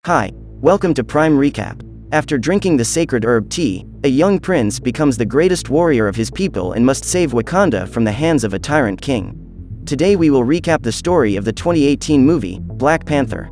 Hi, welcome to Prime Recap. After drinking the sacred herb tea, a young prince becomes the greatest warrior of his people and must save Wakanda from the hands of a tyrant king. Today we will recap the story of the 2018 movie, Black Panther.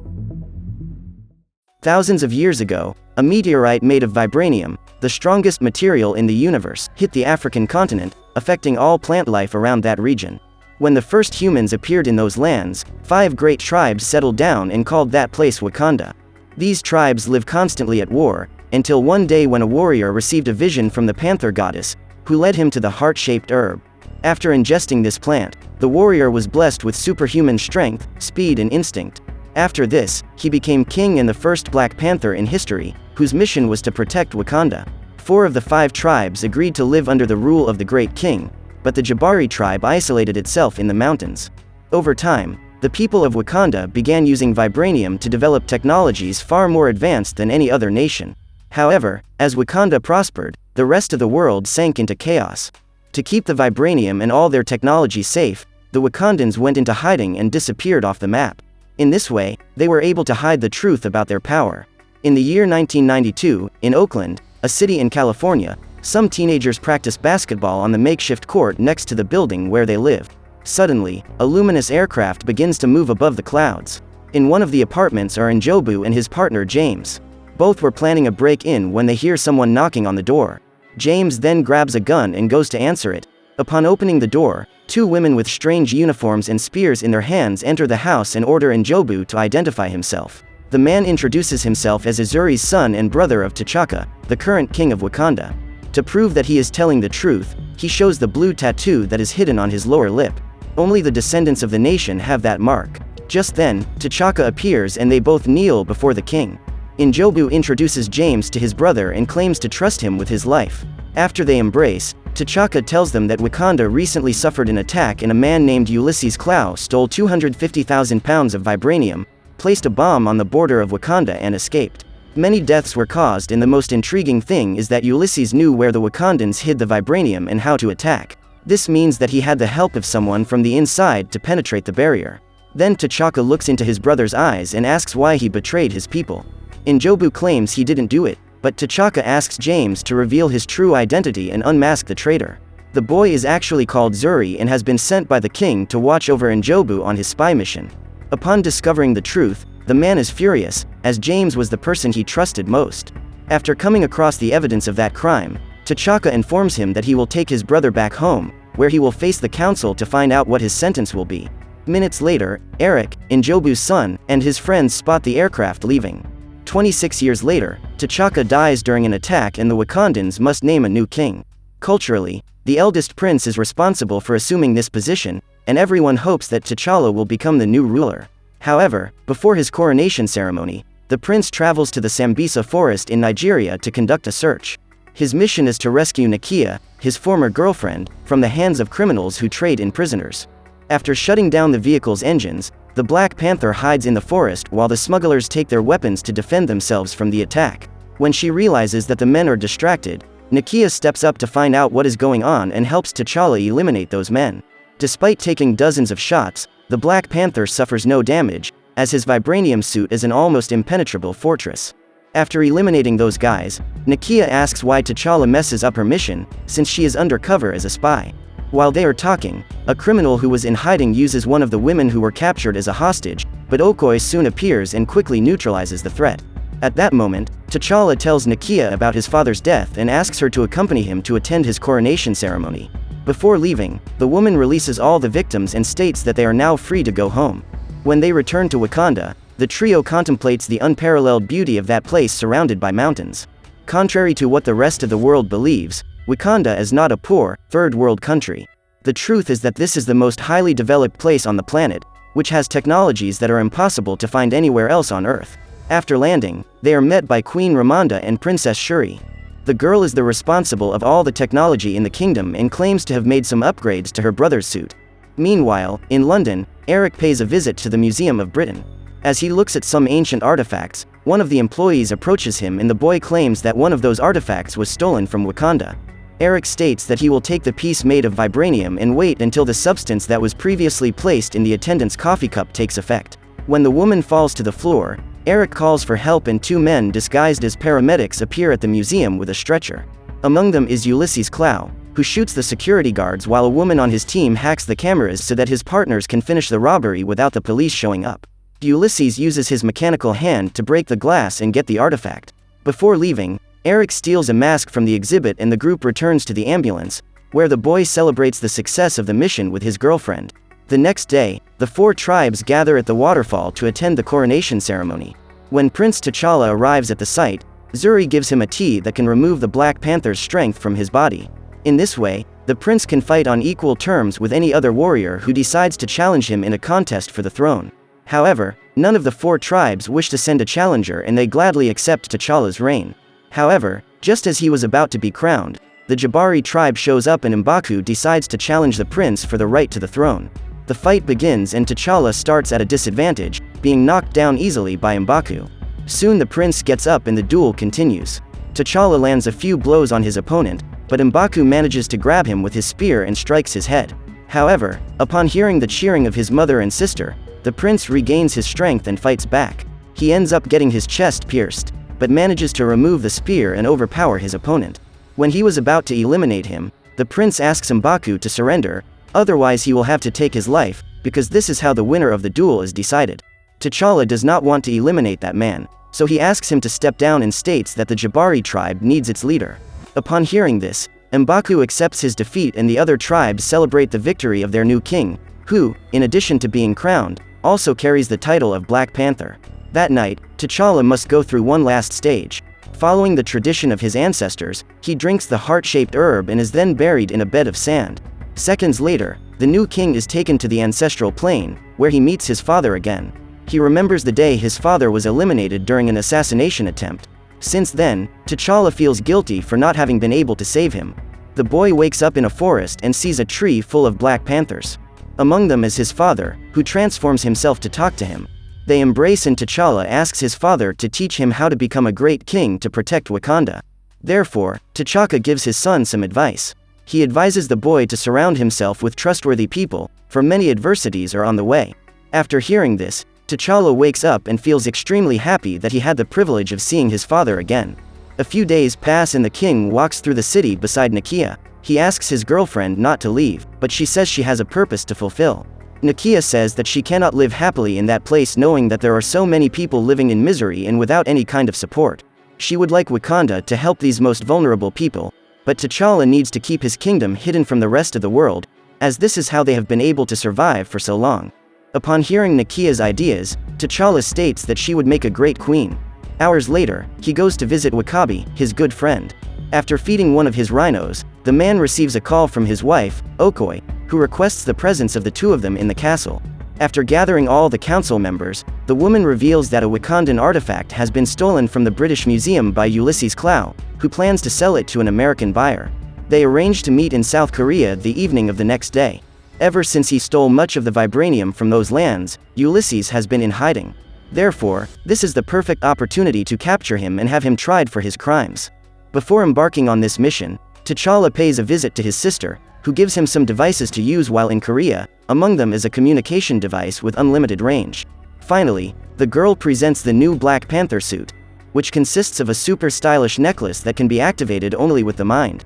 Thousands of years ago, a meteorite made of vibranium, the strongest material in the universe, hit the African continent, affecting all plant life around that region. When the first humans appeared in those lands, 5 great tribes settled down and called that place Wakanda. These tribes live constantly at war, until one day when a warrior received a vision from the panther goddess, who led him to the heart-shaped herb. After ingesting this plant, the warrior was blessed with superhuman strength, speed and instinct. After this, he became king and the first Black Panther in history, whose mission was to protect Wakanda. 4 of the 5 tribes agreed to live under the rule of the great king, but the Jabari tribe isolated itself in the mountains. Over time, the people of Wakanda began using vibranium to develop technologies far more advanced than any other nation. However, as Wakanda prospered, the rest of the world sank into chaos. To keep the vibranium and all their technology safe, the Wakandans went into hiding and disappeared off the map. In this way, they were able to hide the truth about their power. In the year 1992, in Oakland, a city in California, some teenagers practiced basketball on the makeshift court next to the building where they lived. Suddenly, a luminous aircraft begins to move above the clouds. In one of the apartments are Njobu and his partner James. Both were planning a break-in when they hear someone knocking on the door. James then grabs a gun and goes to answer it. Upon opening the door, 2 women with strange uniforms and spears in their hands enter the house and order Njobu to identify himself. The man introduces himself as Azuri's son and brother of T'Chaka, the current king of Wakanda. To prove that he is telling the truth, he shows the blue tattoo that is hidden on his lower lip. Only the descendants of the nation have that mark. Just then, T'Chaka appears and they both kneel before the king. Njobu introduces James to his brother and claims to trust him with his life. After they embrace, T'Chaka tells them that Wakanda recently suffered an attack and a man named Ulysses Klaue stole 250,000 pounds of vibranium, placed a bomb on the border of Wakanda and escaped. Many deaths were caused, and the most intriguing thing is that Ulysses knew where the Wakandans hid the vibranium and how to attack. This means that he had the help of someone from the inside to penetrate the barrier. Then T'Chaka looks into his brother's eyes and asks why he betrayed his people. Njobu claims he didn't do it, but T'Chaka asks James to reveal his true identity and unmask the traitor. The boy is actually called Zuri and has been sent by the king to watch over Njobu on his spy mission. Upon discovering the truth, the man is furious, as James was the person he trusted most. After coming across the evidence of that crime, T'Chaka informs him that he will take his brother back home, where he will face the council to find out what his sentence will be. Minutes later, Eric, Njobu's son, and his friends spot the aircraft leaving. 26 years later, T'Chaka dies during an attack and the Wakandans must name a new king. Culturally, the eldest prince is responsible for assuming this position, and everyone hopes that T'Challa will become the new ruler. However, before his coronation ceremony, the prince travels to the Sambisa forest in Nigeria to conduct a search. His mission is to rescue Nakia, his former girlfriend, from the hands of criminals who trade in prisoners. After shutting down the vehicle's engines, the Black Panther hides in the forest while the smugglers take their weapons to defend themselves from the attack. When she realizes that the men are distracted, Nakia steps up to find out what is going on and helps T'Challa eliminate those men. Despite taking dozens of shots, the Black Panther suffers no damage, as his vibranium suit is an almost impenetrable fortress. After eliminating those guys, Nakia asks why T'Challa messes up her mission, since she is undercover as a spy. While they are talking, a criminal who was in hiding uses one of the women who were captured as a hostage, but Okoye soon appears and quickly neutralizes the threat. At that moment, T'Challa tells Nakia about his father's death and asks her to accompany him to attend his coronation ceremony. Before leaving, the woman releases all the victims and states that they are now free to go home. When they return to Wakanda, the trio contemplates the unparalleled beauty of that place surrounded by mountains. Contrary to what the rest of the world believes, Wakanda is not a poor, third-world country. The truth is that this is the most highly developed place on the planet, which has technologies that are impossible to find anywhere else on Earth. After landing, they are met by Queen Ramonda and Princess Shuri. The girl is the responsible of all the technology in the kingdom and claims to have made some upgrades to her brother's suit. Meanwhile, in London, Eric pays a visit to the Museum of Britain. As he looks at some ancient artifacts, one of the employees approaches him and the boy claims that one of those artifacts was stolen from Wakanda. Eric states that he will take the piece made of vibranium and wait until the substance that was previously placed in the attendant's coffee cup takes effect. When the woman falls to the floor, Eric calls for help and two men disguised as paramedics appear at the museum with a stretcher. Among them is Ulysses Clow, who shoots the security guards while a woman on his team hacks the cameras so that his partners can finish the robbery without the police showing up. Ulysses uses his mechanical hand to break the glass and get the artifact. Before leaving, Eric steals a mask from the exhibit and the group returns to the ambulance, where the boy celebrates the success of the mission with his girlfriend. The next day, the four tribes gather at the waterfall to attend the coronation ceremony. When Prince T'Challa arrives at the site, Zuri gives him a tea that can remove the Black Panther's strength from his body. In this way, the prince can fight on equal terms with any other warrior who decides to challenge him in a contest for the throne. However, none of the four tribes wish to send a challenger and they gladly accept T'Challa's reign. However, just as he was about to be crowned, the Jabari tribe shows up and M'Baku decides to challenge the prince for the right to the throne. The fight begins and T'Challa starts at a disadvantage, being knocked down easily by M'Baku. Soon the prince gets up and the duel continues. T'Challa lands a few blows on his opponent, but M'Baku manages to grab him with his spear and strikes his head. However, upon hearing the cheering of his mother and sister, the prince regains his strength and fights back. He ends up getting his chest pierced, but manages to remove the spear and overpower his opponent. When he was about to eliminate him, the prince asks M'Baku to surrender, otherwise he will have to take his life, because this is how the winner of the duel is decided. T'Challa does not want to eliminate that man, so he asks him to step down and states that the Jabari tribe needs its leader. Upon hearing this, M'Baku accepts his defeat and the other tribes celebrate the victory of their new king, who, in addition to being crowned, also carries the title of Black Panther. That night, T'Challa must go through one last stage. Following the tradition of his ancestors, he drinks the heart-shaped herb and is then buried in a bed of sand. Seconds later, the new king is taken to the ancestral plane, where he meets his father again. He remembers the day his father was eliminated during an assassination attempt. Since then, T'Challa feels guilty for not having been able to save him. The boy wakes up in a forest and sees a tree full of Black Panthers. Among them is his father, who transforms himself to talk to him. They embrace and T'Challa asks his father to teach him how to become a great king to protect Wakanda. Therefore, T'Chaka gives his son some advice. He advises the boy to surround himself with trustworthy people, for many adversities are on the way. After hearing this, T'Challa wakes up and feels extremely happy that he had the privilege of seeing his father again. A few days pass and the king walks through the city beside Nakia. He asks his girlfriend not to leave, but she says she has a purpose to fulfill. Nakia says that she cannot live happily in that place knowing that there are so many people living in misery and without any kind of support. She would like Wakanda to help these most vulnerable people, but T'Challa needs to keep his kingdom hidden from the rest of the world, as this is how they have been able to survive for so long. Upon hearing Nakia's ideas, T'Challa states that she would make a great queen. Hours later, he goes to visit Wakabi, his good friend. After feeding one of his rhinos, the man receives a call from his wife, Okoye, who requests the presence of the two of them in the castle. After gathering all the council members, the woman reveals that a Wakandan artifact has been stolen from the British Museum by Ulysses Clow, who plans to sell it to an American buyer. They arrange to meet in South Korea the evening of the next day. Ever since he stole much of the vibranium from those lands, Ulysses has been in hiding. Therefore, this is the perfect opportunity to capture him and have him tried for his crimes. Before embarking on this mission, T'Challa pays a visit to his sister, who gives him some devices to use while in Korea. Among them is a communication device with unlimited range. Finally, the girl presents the new Black Panther suit, which consists of a super stylish necklace that can be activated only with the mind.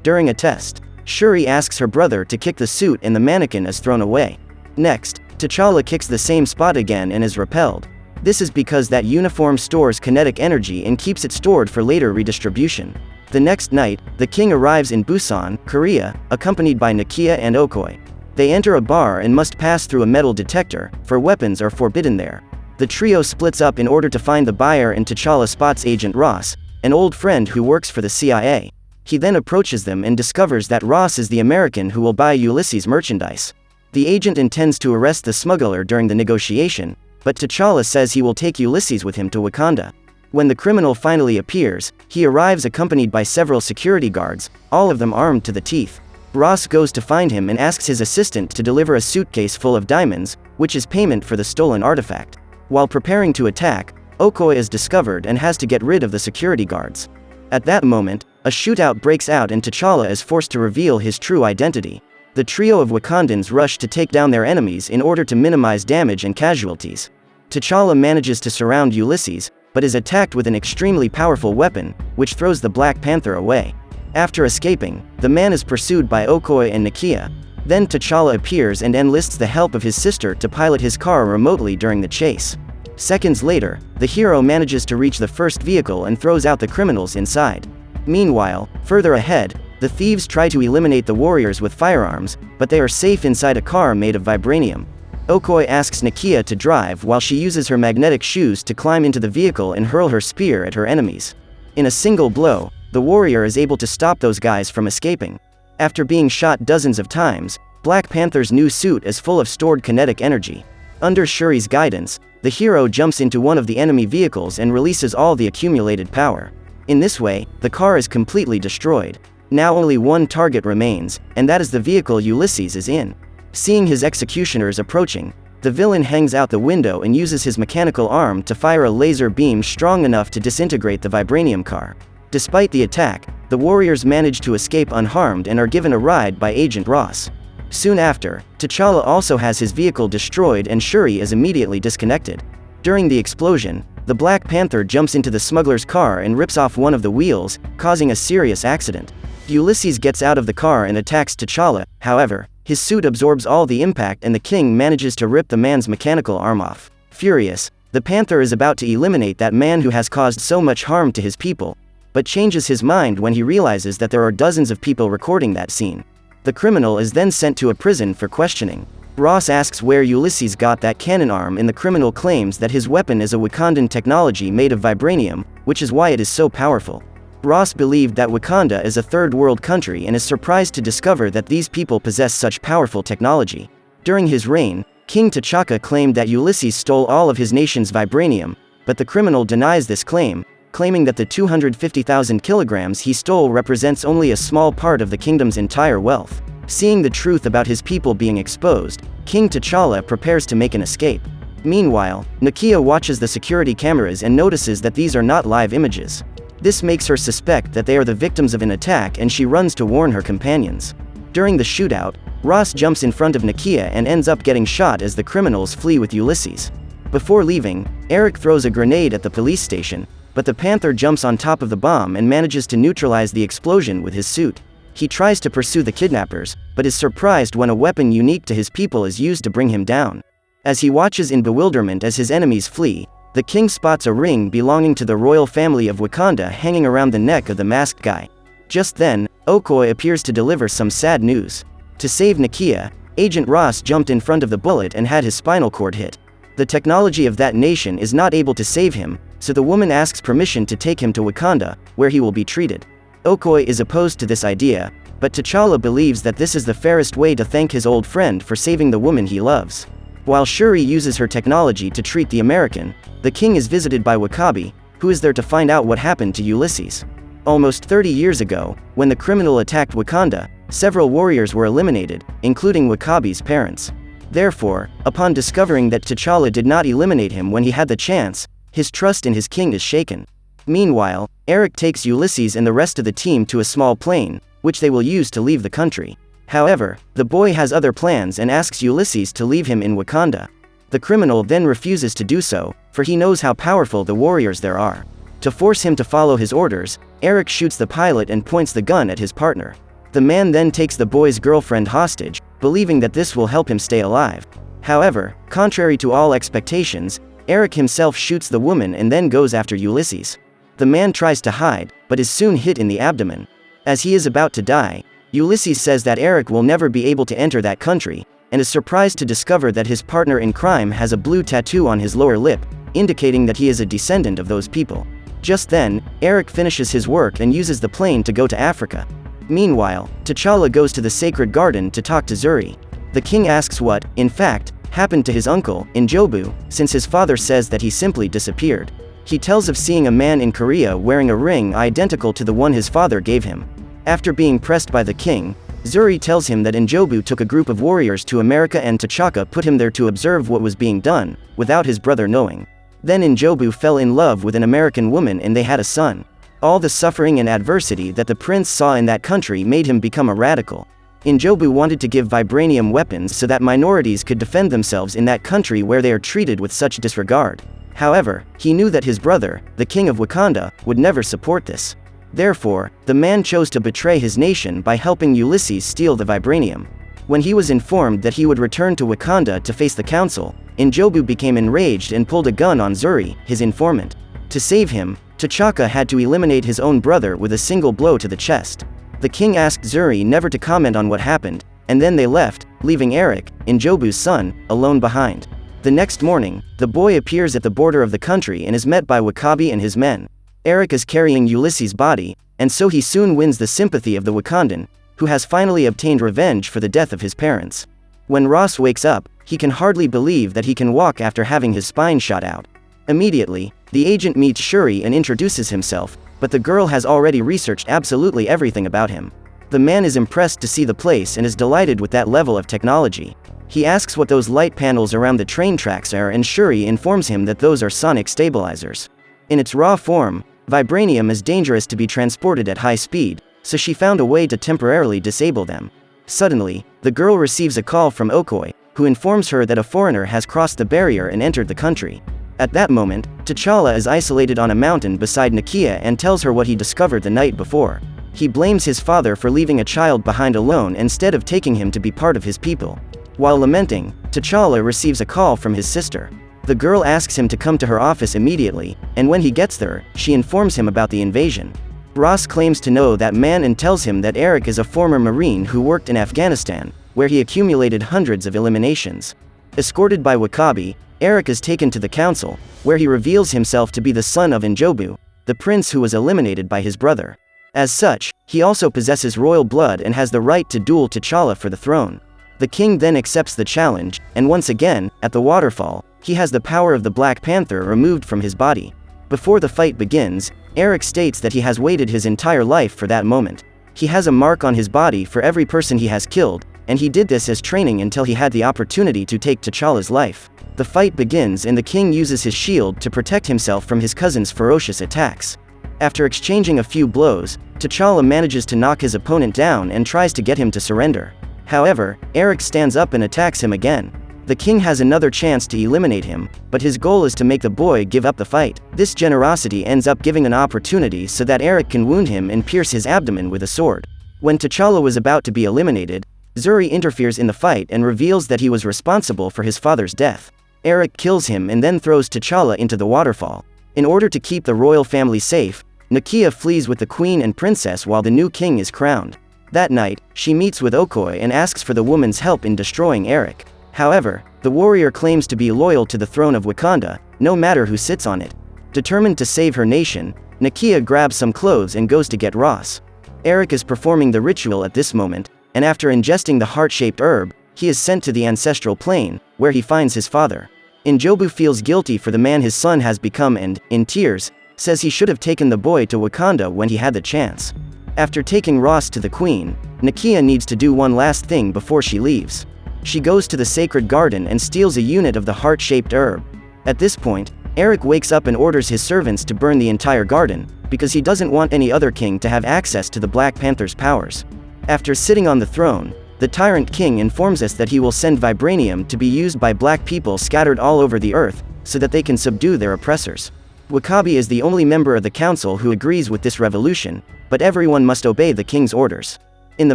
During a test, Shuri asks her brother to kick the suit and the mannequin is thrown away. Next, T'Challa kicks the same spot again and is repelled. This is because that uniform stores kinetic energy and keeps it stored for later redistribution. The next night, the king arrives in Busan, Korea, accompanied by Nakia and Okoye. They enter a bar and must pass through a metal detector, for weapons are forbidden there. The trio splits up in order to find the buyer and T'Challa spots Agent Ross, an old friend who works for the CIA. He then approaches them and discovers that Ross is the American who will buy Ulysses' merchandise. The agent intends to arrest the smuggler during the negotiation, but T'Challa says he will take Ulysses with him to Wakanda. When the criminal finally appears, he arrives accompanied by several security guards, all of them armed to the teeth. Ross goes to find him and asks his assistant to deliver a suitcase full of diamonds, which is payment for the stolen artifact. While preparing to attack, Okoye is discovered and has to get rid of the security guards. At that moment, a shootout breaks out and T'Challa is forced to reveal his true identity. The trio of Wakandans rush to take down their enemies in order to minimize damage and casualties. T'Challa manages to surround Ulysses, but is attacked with an extremely powerful weapon, which throws the Black Panther away. After escaping, the man is pursued by Okoye and Nakia. Then T'Challa appears and enlists the help of his sister to pilot his car remotely during the chase. Seconds later, the hero manages to reach the first vehicle and throws out the criminals inside. Meanwhile, further ahead, the thieves try to eliminate the warriors with firearms, but they are safe inside a car made of vibranium. Okoye asks Nakia to drive while she uses her magnetic shoes to climb into the vehicle and hurl her spear at her enemies. In a single blow, the warrior is able to stop those guys from escaping. After being shot dozens of times, Black Panther's new suit is full of stored kinetic energy. Under Shuri's guidance, the hero jumps into one of the enemy vehicles and releases all the accumulated power. In this way, the car is completely destroyed. Now only one target remains, and that is the vehicle Ulysses is in. Seeing his executioners approaching, the villain hangs out the window and uses his mechanical arm to fire a laser beam strong enough to disintegrate the vibranium car. Despite the attack, the warriors manage to escape unharmed and are given a ride by Agent Ross. Soon after, T'Challa also has his vehicle destroyed and Shuri is immediately disconnected. During the explosion, the Black Panther jumps into the smuggler's car and rips off one of the wheels, causing a serious accident. Ulysses gets out of the car and attacks T'Challa. However, his suit absorbs all the impact and the king manages to rip the man's mechanical arm off. Furious, the Panther is about to eliminate that man who has caused so much harm to his people, but changes his mind when he realizes that there are dozens of people recording that scene. The criminal is then sent to a prison for questioning. Ross asks where Ulysses got that cannon arm and the criminal claims that his weapon is a Wakandan technology made of vibranium, which is why it is so powerful. Ross believed that Wakanda is a third-world country and is surprised to discover that these people possess such powerful technology. During his reign, King T'Chaka claimed that Ulysses stole all of his nation's vibranium, but the criminal denies this claim, claiming that the 250,000 kilograms he stole represents only a small part of the kingdom's entire wealth. Seeing the truth about his people being exposed, King T'Challa prepares to make an escape. Meanwhile, Nakia watches the security cameras and notices that these are not live images. This makes her suspect that they are the victims of an attack and she runs to warn her companions. During the shootout, Ross jumps in front of Nakia and ends up getting shot as the criminals flee with Ulysses. Before leaving, Eric throws a grenade at the police station, but the Panther jumps on top of the bomb and manages to neutralize the explosion with his suit. He tries to pursue the kidnappers, but is surprised when a weapon unique to his people is used to bring him down. As he watches in bewilderment as his enemies flee, the king spots a ring belonging to the royal family of Wakanda hanging around the neck of the masked guy. Just then, Okoye appears to deliver some sad news. To save Nakia, Agent Ross jumped in front of the bullet and had his spinal cord hit. The technology of that nation is not able to save him, so the woman asks permission to take him to Wakanda, where he will be treated. Okoye is opposed to this idea, but T'Challa believes that this is the fairest way to thank his old friend for saving the woman he loves. While Shuri uses her technology to treat the American, the king is visited by Wakabi, who is there to find out what happened to Ulysses. Almost 30 years ago, when the criminal attacked Wakanda, several warriors were eliminated, including Wakabi's parents. Therefore, upon discovering that T'Challa did not eliminate him when he had the chance, his trust in his king is shaken. Meanwhile, Eric takes Ulysses and the rest of the team to a small plane, which they will use to leave the country. However, the boy has other plans and asks Ulysses to leave him in Wakanda. The criminal then refuses to do so, for he knows how powerful the warriors there are. To force him to follow his orders, Eric shoots the pilot and points the gun at his partner. The man then takes the boy's girlfriend hostage, believing that this will help him stay alive. However, contrary to all expectations, Eric himself shoots the woman and then goes after Ulysses. The man tries to hide, but is soon hit in the abdomen. As he is about to die, Ulysses says that Eric will never be able to enter that country, and is surprised to discover that his partner in crime has a blue tattoo on his lower lip, indicating that he is a descendant of those people. Just then, Eric finishes his work and uses the plane to go to Africa. Meanwhile, T'Challa goes to the sacred garden to talk to Zuri. The king asks what, in fact, happened to his uncle, Njobu, since his father says that he simply disappeared. He tells of seeing a man in Korea wearing a ring identical to the one his father gave him. After being pressed by the king, Zuri tells him that Njobu took a group of warriors to America and T'Chaka put him there to observe what was being done, without his brother knowing. Then Njobu fell in love with an American woman and they had a son. All the suffering and adversity that the prince saw in that country made him become a radical. Njobu wanted to give vibranium weapons so that minorities could defend themselves in that country where they are treated with such disregard. However, he knew that his brother, the king of Wakanda, would never support this. Therefore, the man chose to betray his nation by helping Ulysses steal the vibranium. When he was informed that he would return to Wakanda to face the council, Njobu became enraged and pulled a gun on Zuri, his informant. To save him, T'Chaka had to eliminate his own brother with a single blow to the chest. The king asked Zuri never to comment on what happened, and then they left, leaving Eric, Njobu's son, alone behind. The next morning, the boy appears at the border of the country and is met by Wakabi and his men. Eric is carrying Ulysses' body, and so he soon wins the sympathy of the Wakandan, who has finally obtained revenge for the death of his parents. When Ross wakes up, he can hardly believe that he can walk after having his spine shot out. Immediately, the agent meets Shuri and introduces himself, but the girl has already researched absolutely everything about him. The man is impressed to see the place and is delighted with that level of technology. He asks what those light panels around the train tracks are, and Shuri informs him that those are sonic stabilizers. In its raw form, vibranium is dangerous to be transported at high speed, so she found a way to temporarily disable them. Suddenly, the girl receives a call from Okoye, who informs her that a foreigner has crossed the barrier and entered the country. At that moment, T'Challa is isolated on a mountain beside Nakia and tells her what he discovered the night before. He blames his father for leaving a child behind alone instead of taking him to be part of his people. While lamenting, T'Challa receives a call from his sister. The girl asks him to come to her office immediately, and when he gets there, she informs him about the invasion. Ross claims to know that man and tells him that Eric is a former Marine who worked in Afghanistan, where he accumulated hundreds of eliminations. Escorted by Wakabi, Eric is taken to the council, where he reveals himself to be the son of Njobu, the prince who was eliminated by his brother. As such, he also possesses royal blood and has the right to duel T'Challa for the throne. The king then accepts the challenge, and once again, at the waterfall, he has the power of the Black Panther removed from his body. Before the fight begins, Eric states that he has waited his entire life for that moment. He has a mark on his body for every person he has killed, and he did this as training until he had the opportunity to take T'Challa's life. The fight begins and the king uses his shield to protect himself from his cousin's ferocious attacks. After exchanging a few blows, T'Challa manages to knock his opponent down and tries to get him to surrender. However, Eric stands up and attacks him again. The king has another chance to eliminate him, but his goal is to make the boy give up the fight. This generosity ends up giving an opportunity so that Eric can wound him and pierce his abdomen with a sword. When T'Challa was about to be eliminated, Zuri interferes in the fight and reveals that he was responsible for his father's death. Eric kills him and then throws T'Challa into the waterfall. In order to keep the royal family safe, Nakia flees with the queen and princess while the new king is crowned. That night, she meets with Okoye and asks for the woman's help in destroying Eric. However, the warrior claims to be loyal to the throne of Wakanda, no matter who sits on it. Determined to save her nation, Nakia grabs some clothes and goes to get Ross. Eric is performing the ritual at this moment, and after ingesting the heart-shaped herb, he is sent to the ancestral plane, where he finds his father. Njobu feels guilty for the man his son has become and, in tears, says he should have taken the boy to Wakanda when he had the chance. After taking Ross to the queen, Nakia needs to do one last thing before she leaves. She goes to the sacred garden and steals a unit of the heart-shaped herb. At this point, Eric wakes up and orders his servants to burn the entire garden, because he doesn't want any other king to have access to the Black Panther's powers. After sitting on the throne, the tyrant king informs us that he will send vibranium to be used by black people scattered all over the earth, so that they can subdue their oppressors. Wakabi is the only member of the council who agrees with this revolution, but everyone must obey the king's orders. In the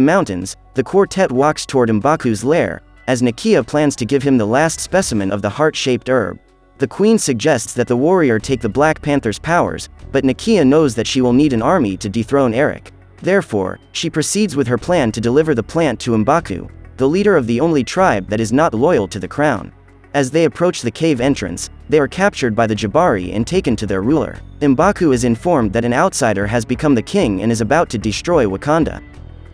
mountains, the quartet walks toward M'Baku's lair, as Nakia plans to give him the last specimen of the heart-shaped herb. The queen suggests that the warrior take the Black Panther's powers, but Nakia knows that she will need an army to dethrone Eric. Therefore, she proceeds with her plan to deliver the plant to M'Baku, the leader of the only tribe that is not loyal to the crown. As they approach the cave entrance, they are captured by the Jabari and taken to their ruler. M'Baku is informed that an outsider has become the king and is about to destroy Wakanda.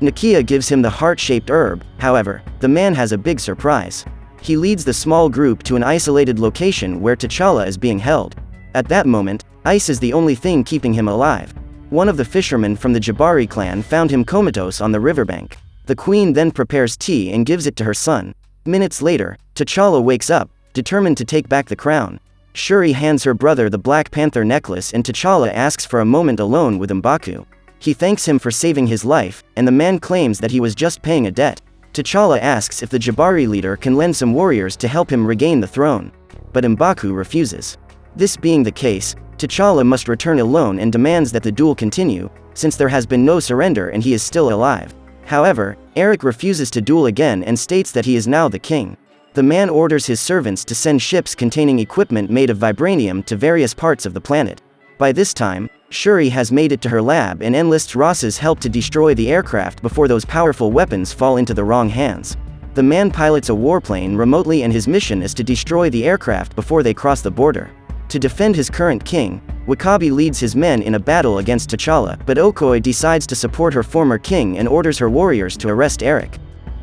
Nakia gives him the heart-shaped herb, however, the man has a big surprise. He leads the small group to an isolated location where T'Challa is being held. At that moment, ice is the only thing keeping him alive. One of the fishermen from the Jabari clan found him comatose on the riverbank. The queen then prepares tea and gives it to her son. Minutes later, T'Challa wakes up, determined to take back the crown. Shuri hands her brother the Black Panther necklace and T'Challa asks for a moment alone with M'Baku. He thanks him for saving his life, and the man claims that he was just paying a debt. T'Challa asks if the Jabari leader can lend some warriors to help him regain the throne. But M'Baku refuses. This being the case, T'Challa must return alone and demands that the duel continue, since there has been no surrender and he is still alive. However, Eric refuses to duel again and states that he is now the king. The man orders his servants to send ships containing equipment made of vibranium to various parts of the planet. By this time, Shuri has made it to her lab and enlists Ross's help to destroy the aircraft before those powerful weapons fall into the wrong hands. The man pilots a warplane remotely and his mission is to destroy the aircraft before they cross the border. To defend his current king, W'Kabi leads his men in a battle against T'Challa, but Okoye decides to support her former king and orders her warriors to arrest Eric.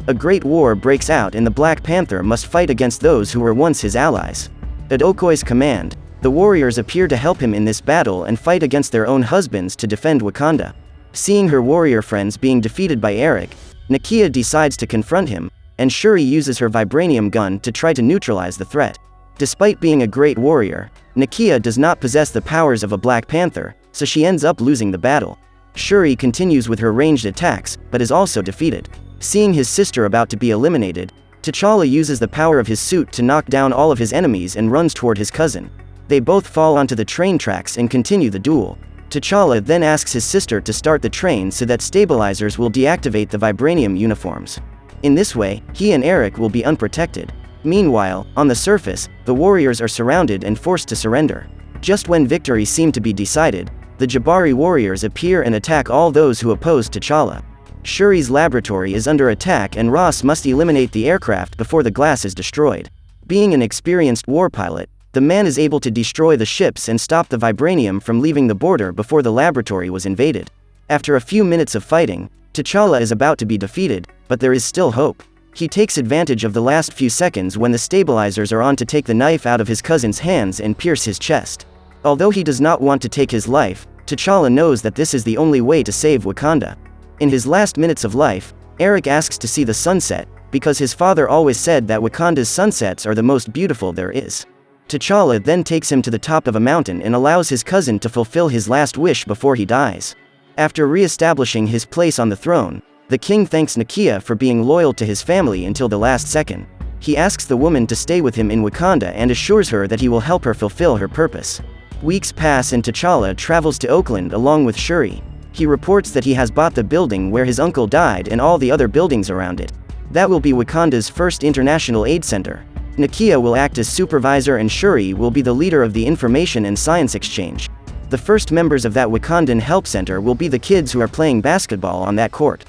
A great war breaks out and the Black Panther must fight against those who were once his allies. At Okoye's command, the warriors appear to help him in this battle and fight against their own husbands to defend Wakanda. Seeing her warrior friends being defeated by Eric, Nakia decides to confront him, and Shuri uses her vibranium gun to try to neutralize the threat. Despite being a great warrior, Nakia does not possess the powers of a Black Panther, so she ends up losing the battle. Shuri continues with her ranged attacks, but is also defeated. Seeing his sister about to be eliminated, T'Challa uses the power of his suit to knock down all of his enemies and runs toward his cousin. They both fall onto the train tracks and continue the duel. T'Challa then asks his sister to start the train so that stabilizers will deactivate the vibranium uniforms. In this way, he and Eric will be unprotected. Meanwhile, on the surface, the warriors are surrounded and forced to surrender. Just when victory seemed to be decided, the Jabari warriors appear and attack all those who oppose T'Challa. Shuri's laboratory is under attack and Ross must eliminate the aircraft before the glass is destroyed. Being an experienced war pilot, the man is able to destroy the ships and stop the vibranium from leaving the border before the laboratory was invaded. After a few minutes of fighting, T'Challa is about to be defeated, but there is still hope. He takes advantage of the last few seconds when the stabilizers are on to take the knife out of his cousin's hands and pierce his chest. Although he does not want to take his life, T'Challa knows that this is the only way to save Wakanda. In his last minutes of life, Eric asks to see the sunset, because his father always said that Wakanda's sunsets are the most beautiful there is. T'Challa then takes him to the top of a mountain and allows his cousin to fulfill his last wish before he dies. After re-establishing his place on the throne, the king thanks Nakia for being loyal to his family until the last second. He asks the woman to stay with him in Wakanda and assures her that he will help her fulfill her purpose. Weeks pass and T'Challa travels to Oakland along with Shuri. He reports that he has bought the building where his uncle died and all the other buildings around it. That will be Wakanda's first international aid center. Nakia will act as supervisor and Shuri will be the leader of the information and science exchange. The first members of that Wakandan help center will be the kids who are playing basketball on that court.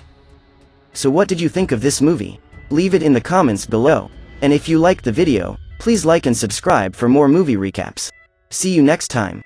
So what did you think of this movie? Leave it in the comments below. And if you liked the video, please like and subscribe for more movie recaps. See you next time.